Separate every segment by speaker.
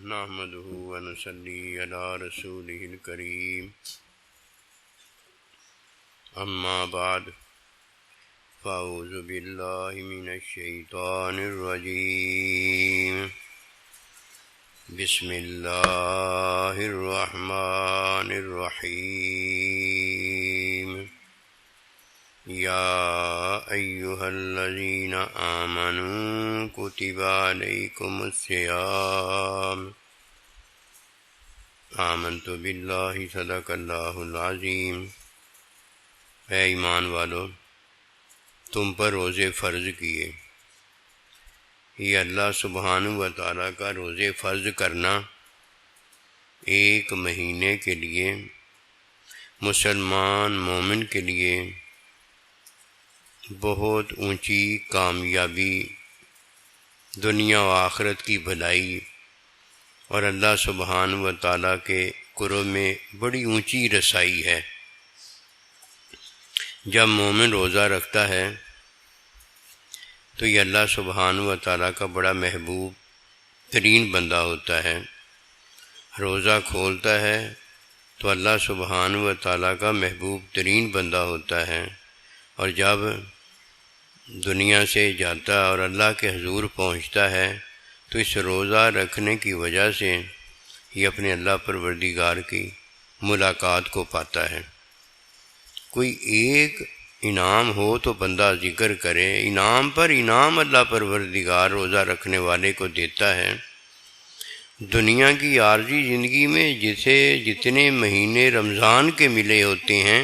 Speaker 1: نحمده ونصلي على رسوله الكريم اما بعد فاعوذ بالله من الشيطان الرجيم بسم الله الرحمن الرحيم يا أيها الذين آمنوا كتب عليكم الصيام آمنت بالله صدق الله العظيم۔ اے ایمان والو، تم پر روزے فرض کیے۔ یہ اللہ سبحانہ و تعالیٰ کا روزے فرض کرنا ایک مہینے کے لیے مسلمان مومن کے لیے بہت اونچی کامیابی، دنیا و آخرت کی بھلائی اور اللہ سبحانہ و تعالیٰ کے قرب میں بڑی اونچی رسائی ہے۔ جب مومن روزہ رکھتا ہے تو یہ اللہ سبحانہ و تعالیٰ کا بڑا محبوب ترین بندہ ہوتا ہے۔ روزہ کھولتا ہے تو اللہ سبحانہ و تعالیٰ کا محبوب ترین بندہ ہوتا ہے، اور جب دنیا سے جاتا اور اللہ کے حضور پہنچتا ہے تو اس روزہ رکھنے کی وجہ سے یہ اپنے اللہ پروردگار کی ملاقات کو پاتا ہے۔ کوئی ایک انعام ہو تو بندہ ذکر کرے، انعام پر انعام اللہ پروردگار روزہ رکھنے والے کو دیتا ہے۔ دنیا کی عارضی زندگی میں جتنے مہینے رمضان کے ملے ہوتے ہیں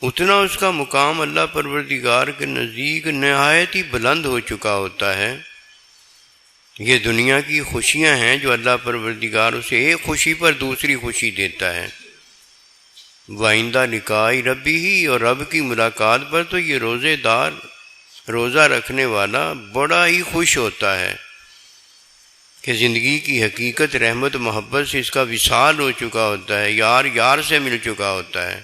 Speaker 1: اتنا اس کا مقام اللہ پروردگار کے نزدیک نہایت ہی بلند ہو چکا ہوتا ہے۔ یہ دنیا کی خوشیاں ہیں جو اللہ پروردگار اسے ایک خوشی پر دوسری خوشی دیتا ہے۔ وَعِندَ لِقَاءِ رَبِّهِ، اور رب کی ملاقات پر تو یہ روزے دار، روزہ رکھنے والا بڑا ہی خوش ہوتا ہے کہ زندگی کی حقیقت رحمت محبت سے اس کا وصال ہو چکا ہوتا ہے، یار یار سے مل چکا ہوتا ہے۔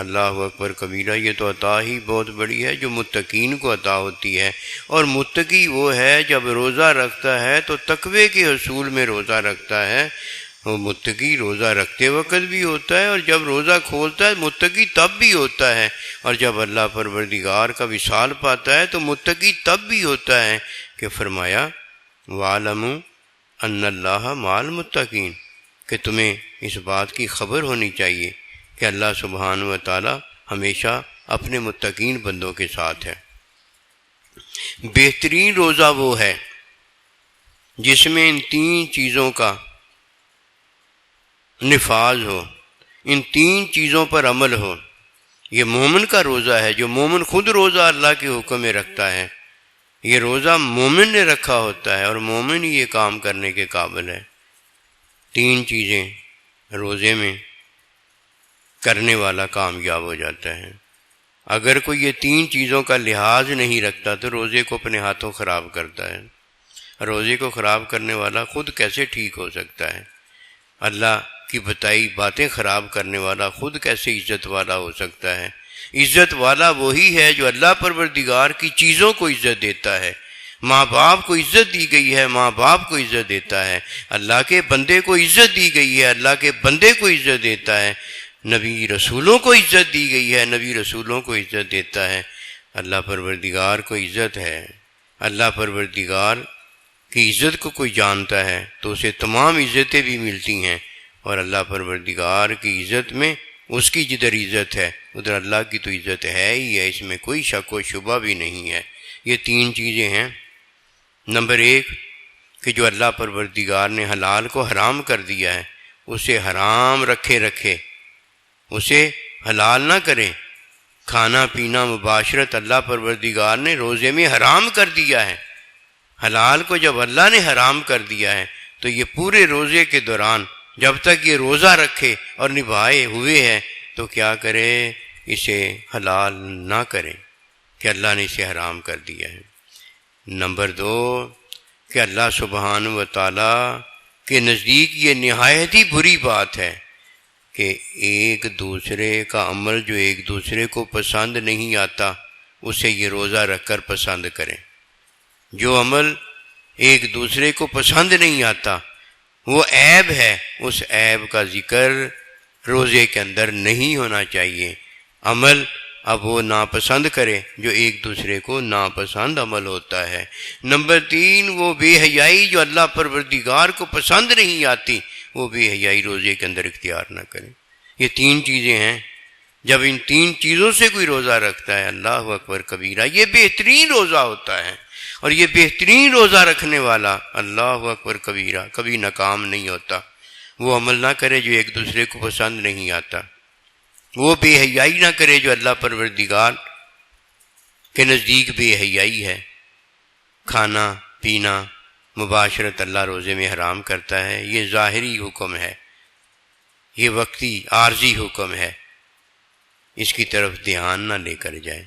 Speaker 1: اللہ اکبر کبیرہ، یہ تو عطا ہی بہت بڑی ہے جو متقین کو عطا ہوتی ہے۔ اور متقی وہ ہے جب روزہ رکھتا ہے تو تقوی کے حصول میں روزہ رکھتا ہے۔ وہ متقی روزہ رکھتے وقت بھی ہوتا ہے، اور جب روزہ کھولتا ہے متقی تب بھی ہوتا ہے، اور جب اللہ پروردگار کا وصال پاتا ہے تو متقی تب بھی ہوتا ہے کہ فرمایا وَاعْلَمُوا أَنَّ اللَّهَ مَعَ الْمُتَّقِينَ، کہ تمہیں اس بات کی خبر ہونی چاہیے کہ اللہ سبحانہ و تعالی ہمیشہ اپنے متقین بندوں کے ساتھ ہے۔ بہترین روزہ وہ ہے جس میں ان تین چیزوں کا نفاذ ہو، ان تین چیزوں پر عمل ہو۔ یہ مومن کا روزہ ہے، جو مومن خود روزہ اللہ کے حکم میں رکھتا ہے۔ یہ روزہ مومن نے رکھا ہوتا ہے اور مومن ہی یہ کام کرنے کے قابل ہے۔ تین چیزیں روزے میں کرنے والا کامیاب ہو جاتا ہے۔ اگر کوئی یہ تین چیزوں کا لحاظ نہیں رکھتا تو روزے کو اپنے ہاتھوں خراب کرتا ہے۔ روزے کو خراب کرنے والا خود کیسے ٹھیک ہو سکتا ہے؟ اللہ کی بتائی باتیں خراب کرنے والا خود کیسے عزت والا ہو سکتا ہے؟ عزت والا وہی ہے جو اللہ پروردگار کی چیزوں کو عزت دیتا ہے۔ ماں باپ کو عزت دی گئی ہے، ماں باپ کو عزت دیتا ہے۔ اللہ کے بندے کو عزت دی گئی ہے، اللہ کے بندے کو عزت دیتا ہے۔ نبی رسولوں کو عزت دی گئی ہے، نبی رسولوں کو عزت دیتا ہے۔ اللہ پروردگار کو عزت ہے۔ اللہ پروردگار کی عزت کو کوئی جانتا ہے تو اسے تمام عزتیں بھی ملتی ہیں، اور اللہ پروردگار کی عزت میں اس کی جدھر عزت ہے ادھر اللہ کی تو عزت ہے ہی ہے، اس میں کوئی شک و شبہ بھی نہیں ہے۔ یہ تین چیزیں ہیں۔ نمبر ایک کہ جو اللہ پروردگار نے حلال کو حرام کر دیا ہے اسے حرام رکھے اسے حلال نہ کرے۔ کھانا پینا مباشرت اللہ پروردگار نے روزے میں حرام کر دیا ہے۔ حلال کو جب اللہ نے حرام کر دیا ہے تو یہ پورے روزے کے دوران جب تک یہ روزہ رکھے اور نبھائے ہوئے ہے تو کیا کرے؟ اسے حلال نہ کرے کہ اللہ نے اسے حرام کر دیا ہے۔ نمبر دو کہ اللہ سبحانہ و تعالی کے نزدیک یہ نہایت ہی بری بات ہے کہ ایک دوسرے کا عمل جو ایک دوسرے کو پسند نہیں آتا اسے یہ روزہ رکھ کر پسند کریں۔ جو عمل ایک دوسرے کو پسند نہیں آتا، وہ عیب ہے، اس عیب کا ذکر روزے کے اندر نہیں ہونا چاہیے۔ عمل اب وہ ناپسند کرے جو ایک دوسرے کو ناپسند عمل ہوتا ہے۔ نمبر 3، وہ بے حیائی جو اللہ پروردگار کو پسند نہیں آتی، وہ بے حیائی روزے کے اندر اختیار نہ کرے۔ یہ 3 چیزیں ہیں، جب ان 3 چیزوں سے کوئی روزہ رکھتا ہے، اللہ اکبر کبیرہ، یہ بہترین روزہ ہوتا ہے۔ اور یہ بہترین روزہ رکھنے والا، اللہ اکبر کبیرہ، کبھی ناکام نہیں ہوتا۔ وہ عمل نہ کرے جو ایک دوسرے کو پسند نہیں آتا، وہ بے حیائی نہ کرے جو اللہ پروردگار کے نزدیک بے حیائی ہے۔ کھانا پینا مباشرت اللہ روزے میں حرام کرتا ہے، یہ ظاہری حکم ہے، یہ وقتی عارضی حکم ہے، اس کی طرف دھیان نہ لے کر جائے۔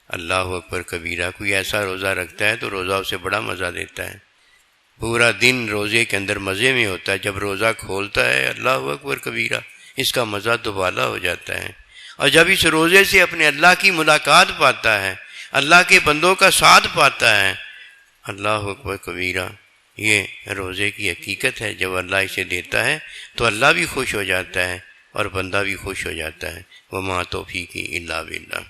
Speaker 1: اللہ اکبر کبیرہ، کوئی ایسا روزہ رکھتا ہے تو روزہ اسے بڑا مزہ دیتا ہے، پورا دن روزے کے اندر مزے میں ہوتا ہے، جب روزہ کھولتا ہے اللہ اکبر کبیرہ اس کا مزہ دوبالا ہو جاتا ہے۔ اور جب اس روزے سے اپنے اللہ کی ملاقات پاتا ہے، اللہ کے بندوں کا ساتھ پاتا ہے، اللہ اکبر کبیرہ، یہ روزے کی حقیقت ہے۔ جب اللہ اسے دیتا ہے تو اللہ بھی خوش ہو جاتا ہے اور بندہ بھی خوش ہو جاتا ہے۔ وما توفیقی الا باللہ۔